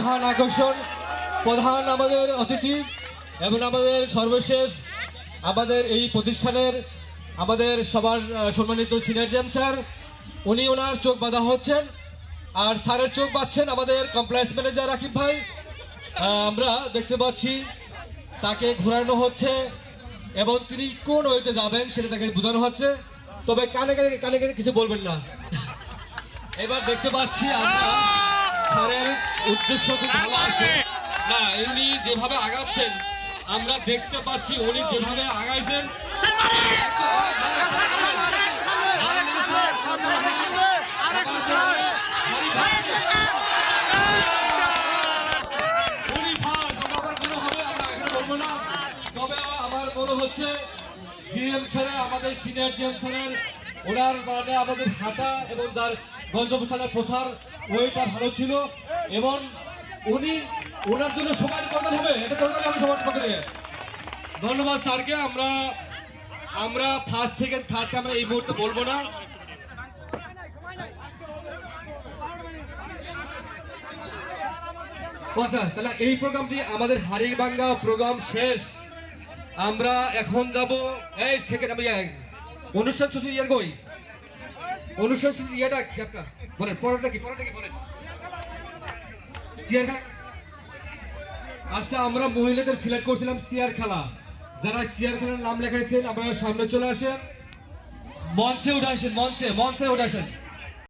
প্রধান আকর্ষণ, প্রধান আমাদের অতিথি এবং আমাদের সর্বশেষ আমাদের এই প্রতিষ্ঠানের আমাদের সবার সম্মানিত সিনিয়র জ্যাম স্যার, উনি ওনার চোখ বাঁধা হচ্ছেন। আর স্যারের চোখ বাঁধছেন আমাদের কমপ্লায়েন্স ম্যানেজার রাকিব ভাই। আমরা দেখতে পাচ্ছি তাকে ঘোরানো হচ্ছে এবং তিনি কোন ওয়েতে যাবেন সেটা তাকে বোঝানো হচ্ছে, তবে কানে কানে কানে কানে কিছু বলবেন না। এবার দেখতে পাচ্ছি আমরা স্যারের উদ্দেশ্য খুব ভালো আছে না, উনি যেভাবে আগাচ্ছেন আমরা দেখতে পাচ্ছি, উনি যেভাবে আগাইছেন তবে আমার মনে হচ্ছে জিএম স্যারের, আমাদের সিনিয়র জিএম স্যারের ওনার মানে আমাদের হাঁটা এবং যার গন্তব্যস্থানের প্রচার ওইটা ভালো ছিল এবং উনি ওনার জন্য সবার প্রদান হবে, এটা প্রদান হবে সবার পক্ষে থেকে। ধন্যবাদ স্যারকে। আমরা ফার্স্ট সেকেন্ড থার্ডটা আমরা এই মুহূর্তে বলবো না। তাহলে এই প্রোগ্রামটি আমাদের হাড়িভাঙ্গা প্রোগ্রাম শেষ। আমরা এখন যাব এই সেকেন্ড আমি অনুষ্ঠান শেষ ইয়ার কই অনুষ্ঠান শেষ ইয়াটা কি আপনার বলেন, পরেরটা কি বলেন। চেয়ার আচ্ছা, আমরা মহিলাদের সিলেক্ট করছিলাম চেয়ার খেলা। যারা চেয়ার খেলার নাম লেখাইছেন আপনারা সামনে চলে আসেন, মঞ্চে উঠে আসেন, মঞ্চে উঠে আসেন।